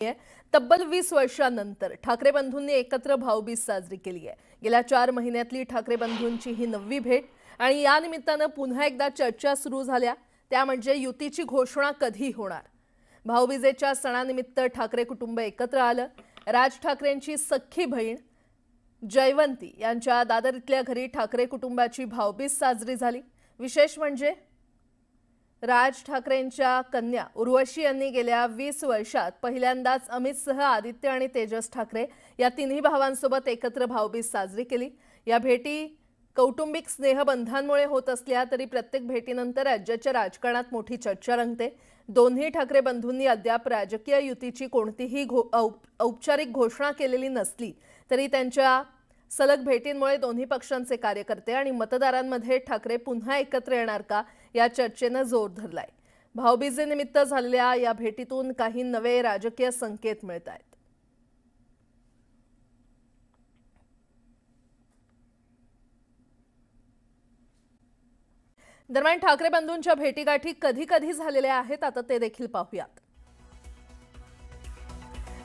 तब्बल 20 वर्षांनंतर ठाकरे बंधूंनी एकत्र भाऊबीज साजरी केली आहे। गेल्या 4 महिन्यातली ठाकरे बंधूंची ही 9वी भेट आणि या निमित्तानं पुन्हा एकदा चर्चा सुरू झाल्या, त्या म्हणजे युतीची घोषणा कधी होणार। भाऊबीजेच्या सणानिमित्त ठाकरे कुटुंब एकत्र आलं। राज ठाकरेंची सख्खी बहीण जयवंती यांच्या दादर इथल्या घरी ठाकरे कुटुंबाची भाऊबीज साजरी झाली। विशेष म्हणजे राज ठाकरेंच्या कन्या उर्वशी यांनी गेल्या 20 वर्षात पहिल्यांदाच अमितसह आदित्य आणि तेजस ठाकरे या तिन्ही भावांसोबत एकत्र भाऊबीज साजरी केली। या भेटी कौटुंबिक स्नेहबंधांमुळे होत असल्या तरी प्रत्येक भेटीनंतर राज्याच्या राजकारणात मोठी चर्चा रंगते। दोन्ही ठाकरे बंधूंनी अद्याप राजकीय युतीची कोणतीही औपचारिक घोषणा केलेली नसली तरी त्यांच्या सलग भेटींमुळे दोन्ही पक्षांचे कार्यकर्ते आणि मतदारांमध्ये ठाकरे पुन्हा एकत्र येणार का या चर्चेने जोर धरलाय। भाऊबीजेनिमित्त झालेल्या या भेटीतून काही नवे राजकीय संकेत मिळतायत। दरम्यान ठाकरे बंधूंच्या भेटीगाठी कधी कधी झालेल्या आहेत, आता ते देखील पाहूयात।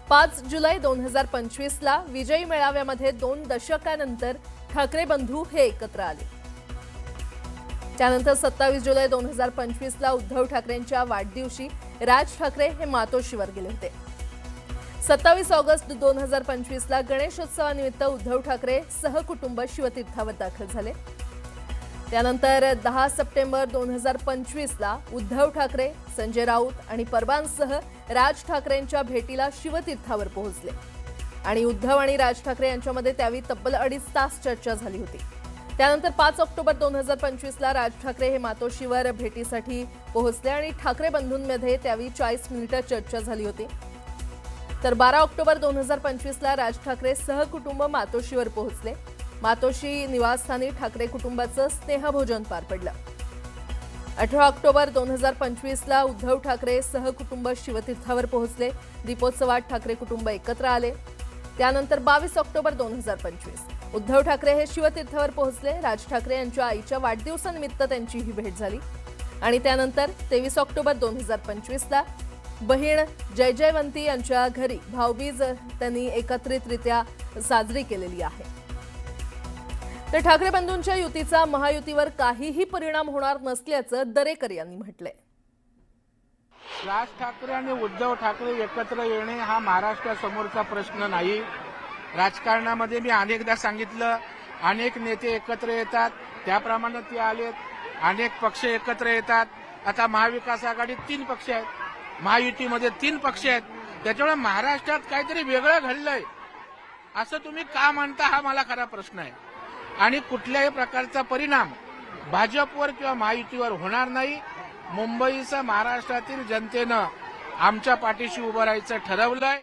5 जुलै 2025 ला विजयी मेळाव्यामध्ये 2 दशकांनंतर ठाकरे बंधू हे एकत्र आले। त्यानंतर 27 जुलै 2025 ला उद्धव ठाकरेंच्या वाढदिवशी राज ठाकरे हे मातोश्रीवर गेले होते। 27 ऑगस्ट 2025 ला गणेशोत्सवानिमित्त उद्धव ठाकरे सहकुटुंब शिवतीर्थावर दाखल झाले। त्यानंतर 10 सप्टेंबर 2025 ला उद्धव ठाकरे, संजय राऊत आणि परबांसह राज ठाकरेंच्या भेटीला शिवतीर्थावर पोहोचले आणि उद्धव आणि राज ठाकरे यांच्यामध्ये त्यावेळी तब्बल 2.5 तास चर्चा झाली होती। त्यानंतर 5 ऑक्टोबर 2025 ला राज ठाकरे हे मातोश्रीवर भेटीसाठी पोहोचले आणि ठाकरे बंधूंमध्ये त्यावेळी 40 मिनिटे चर्चा झाली होती। तर 12 ऑक्टोबर 2025 ला राज ठाकरे सहकुटुंब मातोश्रीवर पोहोचले। मातोश्री निवासस्थानी ठाकरे कुटुंबाचं स्नेहभोजन पार पडलं। 18 ऑक्टोबर 2025 ला उद्धव ठाकरे सहकुटुंब शिवतीर्थावर पोहोचले। दीपोत्सवात ठाकरे कुटुंब एकत्र आले। त्यानंतर 22 ऑक्टोबर 2025 उद्धव ठाकरे हे शिवतीर्थावर पोहोचले। राज ठाकरे यांच्या आईच्या वाढदिवसानिमित्त त्यांची ही भेट झाली आणि त्यानंतर 23 ऑक्टोबर 2025 ला बहीण जयवंती यांच्या घरी भाऊबीज त्यांनी एकत्रितरित्या साजरी केलेली आहे। तर ठाकरे बंधूंच्या युतीचा महायुतीवर काहीही परिणाम होणार नसल्याचं दरेकर यांनी म्हटलंय। राज ठाकरे आणि उद्धव ठाकरे एकत्र येणे हा महाराष्ट्रासमोरचा प्रश्न नाही। राजकारणामध्ये मी अनेकदा सांगितलं, अनेक नेते एकत्र येतात, त्याप्रमाणे ते आलेत। अनेक पक्ष एकत्र येतात। आता महाविकास आघाडीत 3 पक्ष आहेत, महायुतीमध्ये 3 पक्ष आहेत। त्याच्यामुळे महाराष्ट्रात काहीतरी वेगळं घडलंय असं तुम्ही का म्हणता, हा मला खरा प्रश्न आहे। आणि कुठल्याही प्रकारचा परिणाम भाजपवर किंवा महायुतीवर होणार नाही। मुंबईसह महाराष्ट्रातील जनतेनं आमच्या पाठीशी उभं राहायचं ठरवलंय।